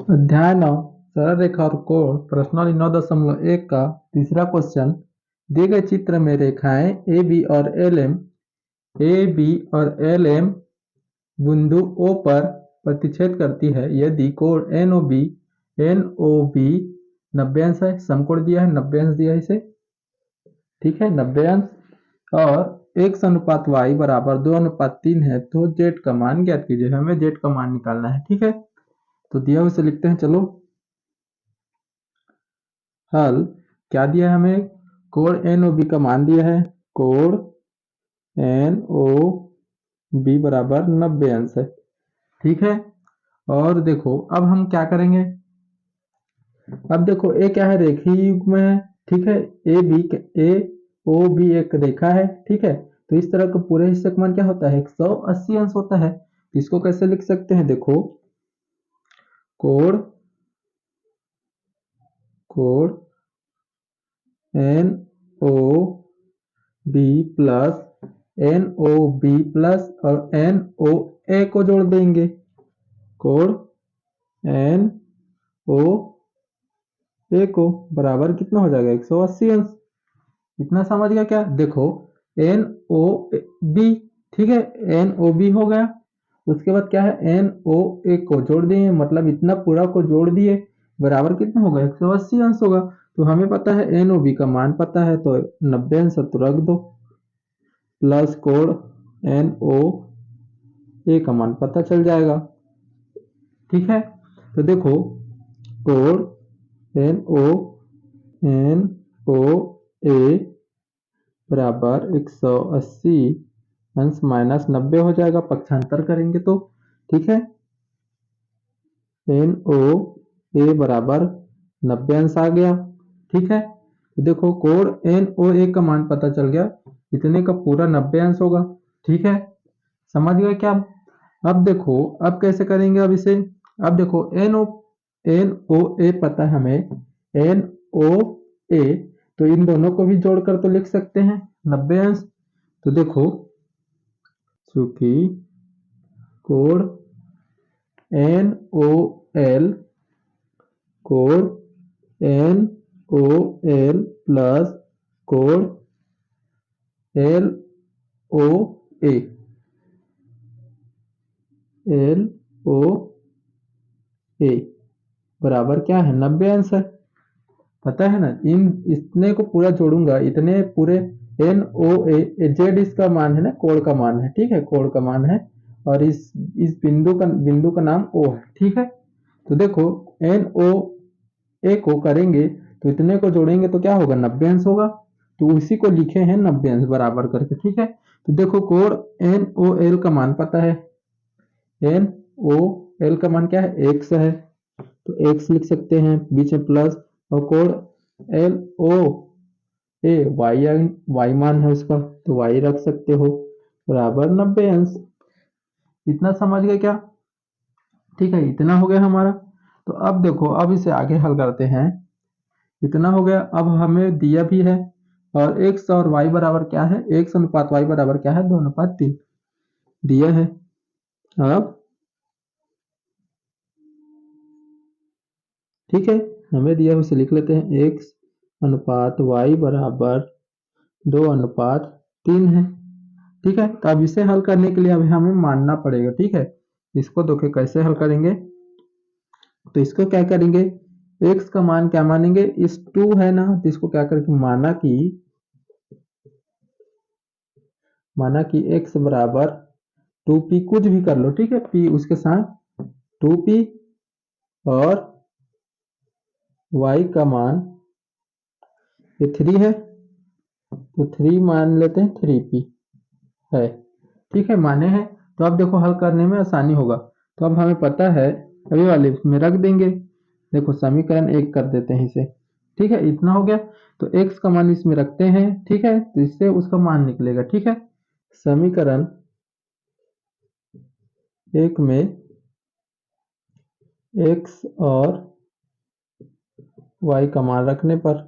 अध्याय 9 सरल रेखा और कोण प्रश्नावली 9.1 का तीसरा क्वेश्चन। दिए गए चित्र में रेखाएं ए बी और एल एम बिंदु O पर प्रतिच्छेद करती है यदि कोण एन ओ बी 90 अंश है। समकोण दिया है 90 अंश दिया है इसे, ठीक है 90 अंश और x अनुपात y बराबर 2:3 है तो z का मान ज्ञात कीजिए। हमें z का मान निकालना है, ठीक है। तो दिया हुआ से लिखते हैं, चलो हल। क्या दिया है हमें? कोण एन ओ बी का मान दिया है, कोण एन ओ बी बराबर 90 अंश है, ठीक है। और देखो अब हम क्या करेंगे, अब देखो ए क्या है, रेखीय युग्म है, ठीक है। ए ओ बी एक रेखा है, ठीक है। तो इस तरह का पूरे हिस्से का मान क्या होता है, 180 अंश होता है। तो इसको कैसे लिख सकते हैं, देखो कोण N O B plus N O B plus और एन ओ ए को जोड़ देंगे। कोण एन ओ ए को बराबर कितना हो जाएगा, 180 अंश। इतना समझ गया क्या? देखो एन ओ बी, ठीक है, एन ओ बी हो गया। उसके बाद क्या है, एन ओ ए को जोड़ दिए, मतलब इतना पूरा को जोड़ दिए, बराबर कितना होगा, 180 अंश होगा। तो हमें पता है एन ओ बी का मान पता है, तो 90 अंश तो रख दो, प्लस कोण एन ओ ए का मान पता चल जाएगा, ठीक है। तो देखो कोण एन ओ ए बराबर 180 अंश माइनस 90 हो जाएगा, पक्षांतर करेंगे तो, ठीक है। एन ओ ए बराबर 90 अंश आ गया, ठीक है। तो देखो कोण एन ओ ए का मान पता चल गया, इतने का पूरा 90 अंश होगा, ठीक है। समझ गए क्या? अब देखो अब कैसे करेंगे, अब इसे, अब देखो एन ओ ए पता है हमें, एन ओ ए, तो इन दोनों को भी जोड़कर तो लिख सकते हैं 90 अंश। तो देखो चूंकि कोण एन ओ एल, कोण एन ओ एल प्लस कोण एल ओ ए, एल ओ ए बराबर क्या है, 90 अंश है, पता है ना। इन इतने को पूरा जोड़ूंगा, इतने पूरे एन ओ ए, जेड इसका मान है ना, कोण का मान है, ठीक है, कोण का मान है। और इस बिंदु का नाम ओ है, ठीक है। तो देखो एन ओ ए को करेंगे तो इतने को जोड़ेंगे तो क्या होगा, 90 अंश होगा। तो उसी को लिखे हैं 90 अंश बराबर करके, ठीक है। तो देखो कोण एन ओ एल का मान पता है, एन ओ एल का मान क्या है, एक्स है, तो एक्स लिख सकते हैं, बीच में प्लस, और कोण एल ओ ए वाई मान है उसका, तो वाई रख सकते हो, बराबर 90 अंश। इतना समझ गए क्या? ठीक है, इतना हो गया हमारा। तो अब देखो अब इसे आगे हल करते हैं। इतना हो गया, अब हमें दिया भी है, और एक्स और वाई बराबर क्या है, एक्स अनुपात वाई बराबर क्या है, 2:3 दिया है। अब ठीक है, हमें दिया है उसे लिख लेते हैं, एक्स अनुपात वाई बराबर 2:3 है, ठीक है। तो अब इसे हल करने के लिए अभी हमें मानना पड़ेगा, ठीक है। इसको देखो कैसे हल करेंगे, तो इसको क्या करेंगे, x का मान क्या मानेंगे, इस 2 है ना, तो इसको क्या करके माना कि x बराबर 2p, कुछ भी कर लो, ठीक है, p उसके साथ 2p, और y का मान ये 3 है, तो 3 मान लेते हैं, 3p है, ठीक है, माने हैं। तो अब देखो हल करने में आसानी होगा। तो अब हमें पता है, अभी वाले में रख देंगे, देखो समीकरण 1 कर देते हैं इसे, ठीक है। इतना हो गया, तो x का मान इसमें रखते हैं, ठीक है, तो इससे उसका मान निकलेगा, ठीक है। समीकरण 1 में x और y का मान रखने पर,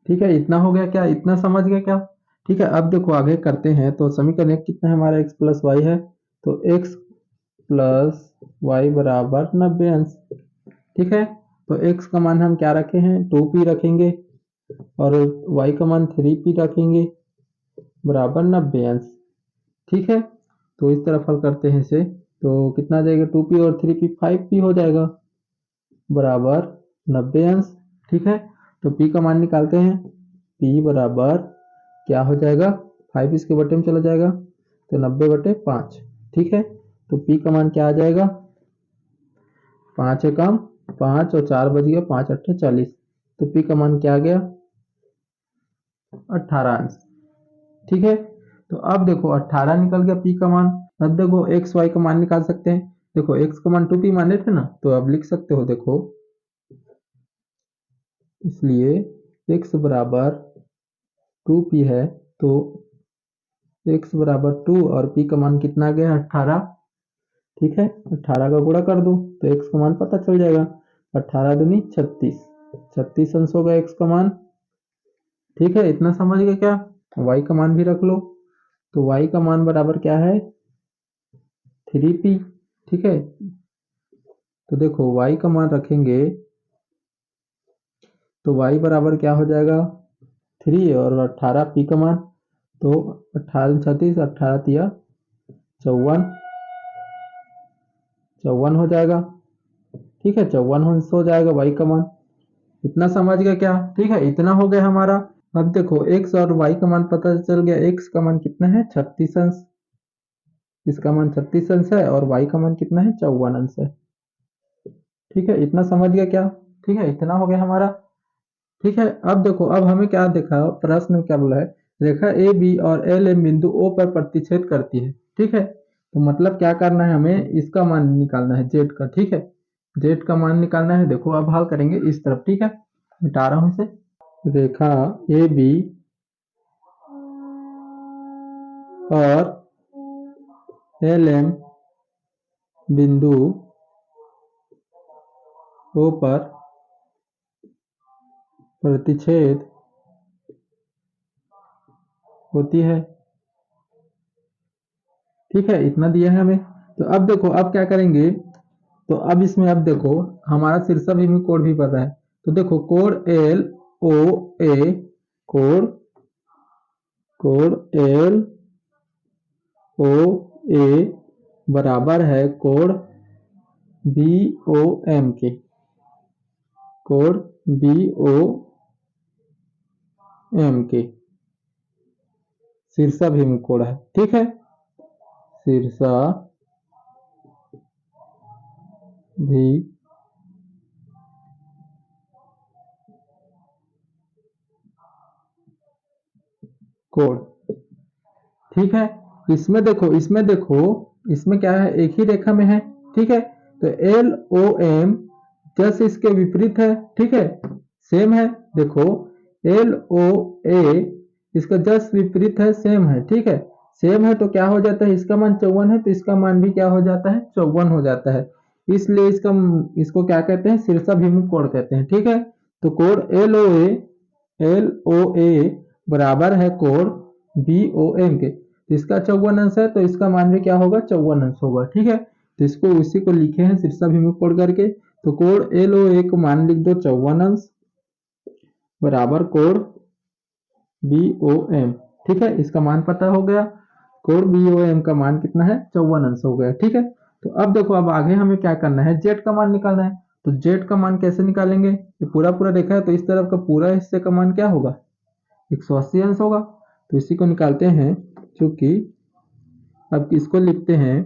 ठीक है, इतना हो गया क्या, इतना समझ गया क्या? ठीक है, अब देखो आगे करते हैं। तो समीकरण 1 कितना है हमारा, x प्लस वाई है, तो x प्लस वाई बराबर 90 अंश। ठीक है, तो x का मान हम क्या रखे हैं 2p रखेंगे और y का मान 3p रखेंगे बराबर 90 अंश। ठीक है, तो इस तरफ हल करते हैं इसे, तो कितना आ जाएगा 2p और 3p 5p हो जाएगा बराबर 90 अंश। ठीक है, तो p का मान निकालते हैं, p बराबर क्या हो जाएगा 5 इसके बटे में चला जाएगा तो 90/5। ठीक है, तो p का मान क्या आ जाएगा 5 एकम 5 और 4 बज गया 5 8 40, तो p का मान क्या आ गया 18 अंश। ठीक है, तो अब देखो 18 निकल गया p का मान। अब देखो x y का मान निकाल सकते हैं। देखो x का मान 2p माने थे ना, तो अब लिख सकते हो देखो, इसलिए x बराबर 2p है, तो x बराबर 2 और p का मान कितना आ गया 18। ठीक है, 18 का गुणा कर दो तो x का मान पता चल जाएगा, 18 दूनी 36, 36 अंश होगा x का मान। ठीक है, इतना समझ गए क्या। y का मान भी रख लो, तो y का मान बराबर क्या है 3p। ठीक है, तो देखो y का मान रखेंगे तो y बराबर क्या हो जाएगा 3 और 18 p का मान, तो 18 36 18 तिया 54, 54 हो जाएगा। ठीक है, 54 अंश हो जाएगा y का मान। इतना समझ गया क्या। ठीक है, इतना हो गया हमारा। अब देखो x और y का मान पता चल गया, x का मान कितना है 36 अंश, इसका मान 36 अंश है और y का मान कितना है 54 अंश है। ठीक है, इतना समझ गया क्या। ठीक है, इतना हो गया हमारा। ठीक है, अब देखो, अब हमें क्या देखा प्रश्न में क्या बोला है, रेखा ए बी और एल एम बिंदु ओ पर प्रतिच्छेद करती है। ठीक है, तो मतलब क्या करना है हमें इसका मान निकालना है जेड का। ठीक है, जेड का मान निकालना है। देखो अब हल करेंगे इस तरफ। ठीक है, मिटा रहा हूं इसे। रेखा ए बी और एल एम बिंदु ओ पर प्रतिच्छेद होती है। ठीक है, इतना दिया है हमें। तो अब देखो अब क्या करेंगे, तो अब इसमें अब देखो हमारा शीर्षक भी कोड भी पता है, तो देखो कोड एल ओ ए, कोड कोड एल ओ ए बराबर है कोड बी ओ एम के, कोड बी ओ एम के शीर्षक भी कोड है। ठीक है, शीर्षक भी कोड। ठीक है, इसमें देखो इसमें क्या है एक ही रेखा में है। ठीक है, तो एल ओ एम जैसे इसके विपरीत है। ठीक है, सेम है। देखो एल ओ ए इसका जस्ट विपरीत है, सेम है। ठीक है, सेम है तो क्या हो जाता है, इसका मान 54 है तो इसका मान भी क्या हो जाता है 54 हो जाता है। इसलिए इसको क्या कहते हैं शीर्षाभिमुख कोण कहते हैं। ठीक है, तो कोण एल ओ ए बराबर है कोण बी ओ एम के, तो इसका 54 अंश है तो इसका मान भी क्या होगा 54 अंश होगा। ठीक है, तो इसको उसी को लिखे हैं शीर्षाभिमुख कोण करके, तो कोण एल ओ ए को मान लिख दो 54 अंश बराबर कोण बी ओ एम। ठीक है, इसका मान पता हो गया, कोण बी ओ एम का मान कितना है 54 अंश हो गया। ठीक है, तो अब देखो अब आगे हमें क्या करना है जेड का मान निकालना है। तो जेड का मान कैसे निकालेंगे, ये पूरा पूरा रेखा है तो इस तरफ का पूरा हिस्से का मान क्या होगा 180 अंश होगा, तो इसी को निकालते हैं। क्योंकि अब इसको लिखते हैं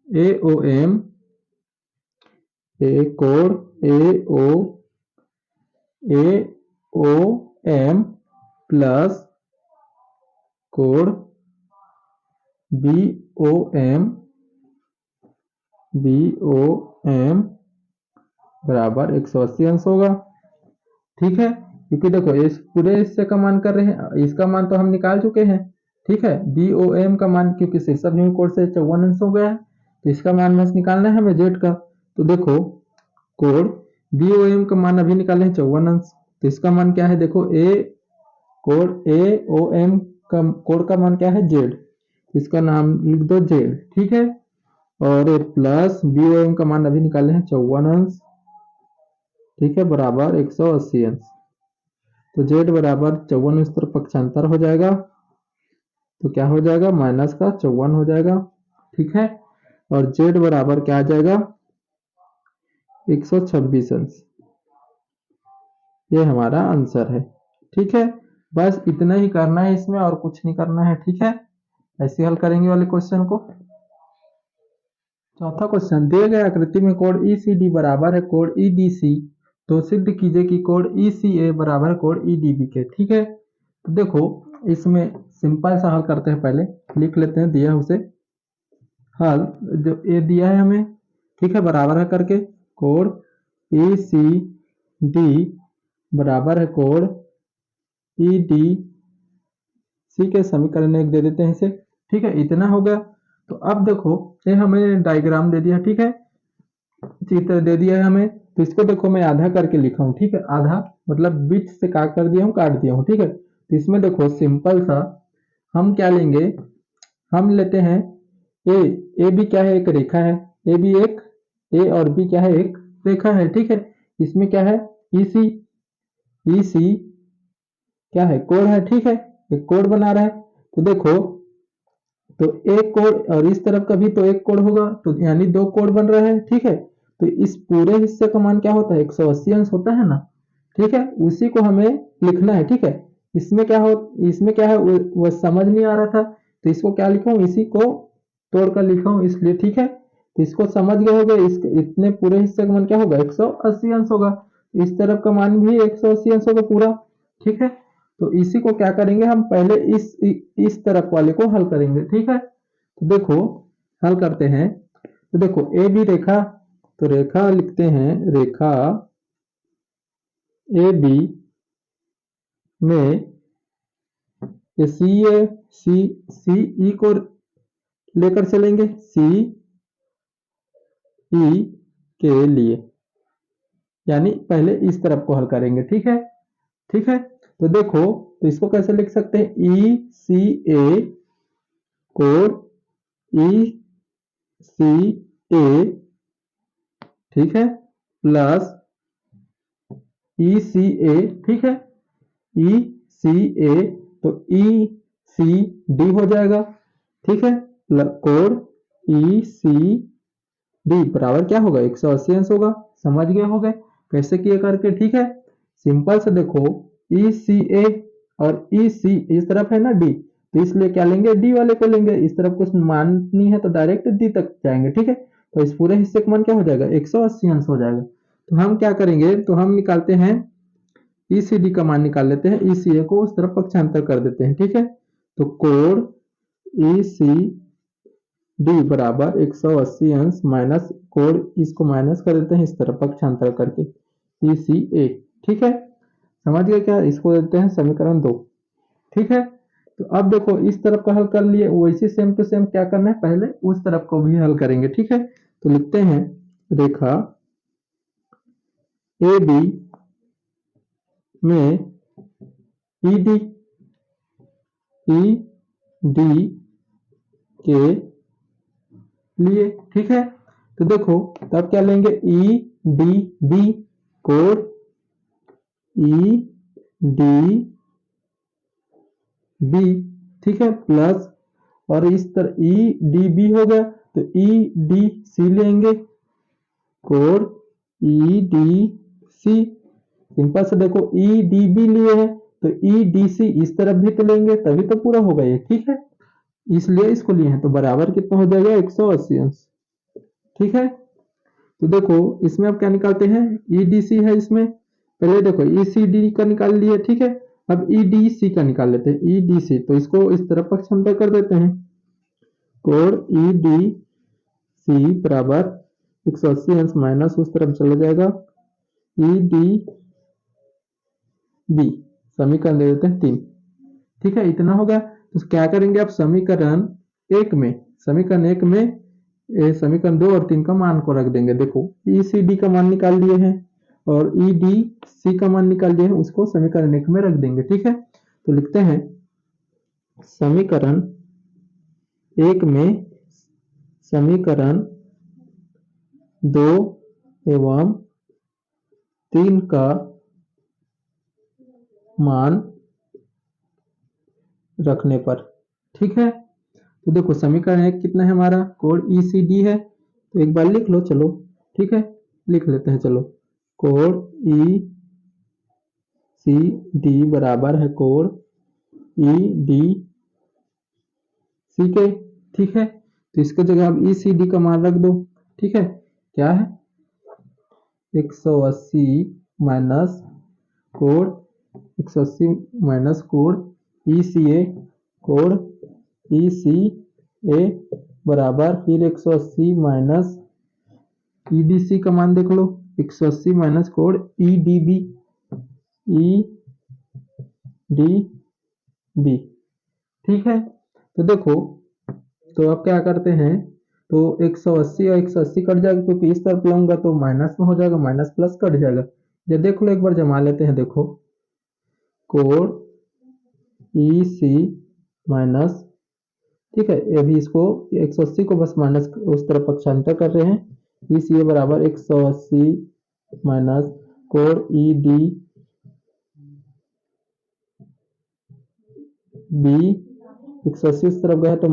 ए ओ एम, ए कोण ए ओ एम प्लस कोण बी ओ एम बराबर 180 अंश होगा। ठीक है, क्योंकि देखो इस पूरे हिस्से का मान कर रहे हैं, इसका मान तो हम निकाल चुके हैं। ठीक है, बी ओ एम का मान क्योंकि शीर्षाभिमुख कोण से 54 अंश हो गया है, तो इसका मान बस निकालना है हमें जेड का। तो देखो कोण बी ओ एम का मान अभी निकाले हैं 54 अंश, तो इसका मान क्या है देखो कोण ए ओ एम का कोण का मान क्या है जेड, इसका नाम लिख दो जेड, ठीक है। और ये प्लस बी ओ एम का मान अभी निकाले हैं 54 अंश, ठीक है, बराबर 180 अंश। तो जेड बराबर 54 इस तरफ पक्षांतर हो जाएगा, तो क्या हो जाएगा, माइनस का 54 हो जाएगा, ठीक है। और जेड बराबर क्या आ जाएगा, 126 अंश। ये हमारा आंसर है, ठीक है। बस इतना ही करना है इसमें, और कुछ नहीं करना है, ठीक है। ऐसे हल करेंगे वाले क्वेश्चन को। चौथा क्वेश्चन, दिए गए आकृति में कोण ईसीडी बराबर है कोण ईडीसी, तो सिद्ध कीजिए कि कोण ईसीए बराबर है कोण ईडीबी के, ठीक है। तो देखो इसमें सिंपल सा हल करते हैं, पहले लिख लेते हैं दिया उसे हल, जो ए दिया है हमें, ठीक है, बराबर है करके कोण ई सी डी बराबर है कोण ई डी सी के समीकरण एक दे देते हैं इसे, ठीक है, इतना हो गया। तो अब देखो ये हमें डायग्राम दे दिया, ठीक है, चित्र दे दिया है हमें, तो इसको देखो मैं आधा करके लिखा हूँ, ठीक है, आधा मतलब बीच से काट कर दिया हूँ, काट दिया हूँ, ठीक है। तो इसमें देखो सिंपल सा हम क्या लेंगे, हम लेते हैं ए, ए भी क्या है, एक रेखा है, ए भी एक, ए और बी क्या है, एक रेखा है, ठीक है। इसमें क्या है, ई सी, ई सी क्या है, कोण है, ठीक है, एक कोण बना रहा है। तो देखो, तो एक कोण और इस तरफ का भी तो एक कोण होगा, तो यानी दो कोण बन रहे हैं, ठीक है। तो इस पूरे हिस्से का मान क्या होता है, 180 अंश होता है ना, ठीक है, उसी को हमें लिखना है, ठीक है। इसमें क्या हो, इसमें क्या है वो समझ नहीं आ रहा था, तो इसको क्या लिखा हूँ, इसी को तोड़ कर लिखा हूँ इसलिए, ठीक है। तो इसको समझ गए होगे, इस इतने पूरे हिस्से का मान क्या होगा, 180 अंश होगा, इस तरफ का मान भी 180 अंश होगा पूरा, ठीक है। तो इसी को क्या करेंगे हम, पहले इस तरफ वाले को हल करेंगे, ठीक है। तो देखो हल करते हैं, तो देखो ए बी रेखा, तो रेखा लिखते हैं, रेखा ए बी में ये सी ए, सी ई को लेकर चलेंगे, सी ई के लिए, यानी पहले इस तरफ को हल करेंगे, ठीक है, ठीक है। तो देखो, तो इसको कैसे लिख सकते हैं, ई सी ए कोण ई सी ए, ठीक है, प्लस ई सी ए, ठीक है, ई सी ए, तो ई सी डी हो जाएगा, ठीक है, कोण ई सी डी बराबर क्या होगा, 180 अंश होगा। समझ गए होगे कैसे किए करके, ठीक है। सिंपल से देखो, ई सी ए और ई सी इस तरफ है ना डी, तो इसलिए क्या लेंगे, डी वाले को लेंगे, इस तरफ कुछ मान नहीं है तो डायरेक्ट डी तक जाएंगे, ठीक है। तो इस पूरे हिस्से का मान क्या हो जाएगा, 180 अंश हो जाएगा। तो हम क्या करेंगे, तो हम निकालते हैं ई सी डी का मान निकाल लेते हैं, ई सी ए को उस तरफ पक्षांतर कर देते हैं, ठीक है। तो कोण ई सी डी बराबर 180 अंश माइनस कोण, इसको माइनस कर देते हैं इस तरफ पक्षांतर करके, ई सी ए, ठीक है। समझ गए क्या, इसको देते हैं समीकरण 2, ठीक है। तो अब देखो इस तरफ का हल कर लिए, वैसे सेम टू सेम क्या करना है, पहले उस तरफ को भी हल करेंगे, ठीक है। तो लिखते हैं रेखा ए बी में ई डी, ई डी के लिए, ठीक है। तो देखो तब क्या लेंगे, ई डी बी कोण ई डी बी, ठीक है, प्लस और इस तरह ई डी बी हो गया, तो ई डी सी लेंगे, कोण ई डी सी, सिंपल से देखो ई डी बी लिए हैं, तो ई डी सी इस तरफ भी तो लेंगे तभी तो पूरा होगा ये, ठीक है, इसलिए इसको लिए हैं, तो बराबर कितना हो जाएगा, 180 अंश, ठीक है। तो देखो इसमें अब क्या निकालते हैं, ई डी सी है इसमें, पहले देखो ई सी डी का निकाल लिए, ठीक है। अब ई डी सी का निकाल लेते हैं, ई डी सी, तो इसको इस तरफ पक्षांतर कर देते हैं, कोण ई डी सी बराबर 180 अंश माइनस उस तरफ चला जाएगा, ई डी बी, समीकरण दे देते हैं 3, ठीक है, इतना हो गया। तो क्या करेंगे अब, समीकरण एक में, समीकरण एक में समीकरण 2 और 3 का मान को रख देंगे, देखो ई सी डी का मान निकाल लिए हैं और ई डी सी का मान निकाल लिए हैं, उसको समीकरण एक में रख देंगे, ठीक है। तो लिखते हैं समीकरण एक में समीकरण 2 एवं 3 का मान रखने पर। ठीक है, तो देखो समीकरण एक कितना है हमारा, कोण ECD है, तो एक बार लिख लो चलो। ठीक है, लिख लेते हैं चलो। कोण ECD बराबर है कोण EDC के। ठीक है, तो इसके जगह आप ECD का मान रख दो। ठीक है, क्या है 180 माइनस कोण 180 माइनस कोण ECA, कोण ECA बराबर फिर 180 माइनस EDC का मान देख लो, 180 माइनस कोण EDB, EDB। ठीक है, तो देखो, तो अब क्या करते हैं, तो 180 और 180 कट जाएगा, क्योंकि इस तरफ लाऊंगा तो माइनस में हो जाएगा, माइनस प्लस कट जाएगा। जब देख लो एक बार जमा लेते हैं, देखो कोण EC माइनस, ठीक है, अभी इसको 180 को बस माइनस उस तरफ पक्षांतर कर रहे हैं, ECA बराबर 180 माइनस कोण EDB 180 इस तरफ गया तो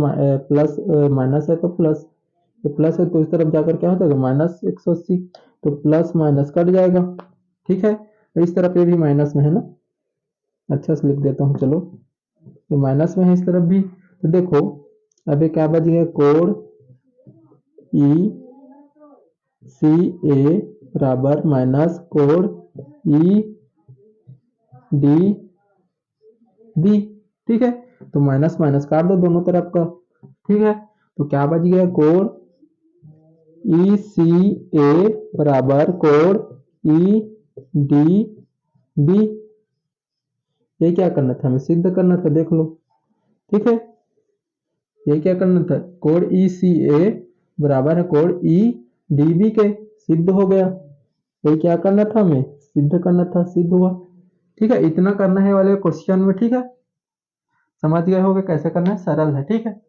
प्लस, माइनस है तो प्लस, तो प्लस है तो इस तरफ जाकर क्या हो जाएगा माइनस 180, तो प्लस माइनस कट जाएगा। ठीक है, तो इस तरफ ये भी माइनस में है ना, अच्छा से लिख देता हूँ चलो, ये माइनस में है इस तरफ भी। तो देखो अभी क्या बच गया, कोण ECA बराबर माइनस कोण EDB। ठीक है, तो माइनस माइनस काट दो दोनों तरफ का। ठीक है, तो क्या बच गया, कोण ECA बराबर कोण EDB। ये क्या करना था, हमें सिद्ध करना था, देख लो। ठीक है, ये क्या करना था, कोण ECA बराबर है कोण EDB के, सिद्ध हो गया। ये क्या करना था, हमें सिद्ध करना था, सिद्ध हुआ। ठीक है, इतना करना है वाले क्वेश्चन में। ठीक है, समझ गए होगे कैसे करना है, सरल है। ठीक है।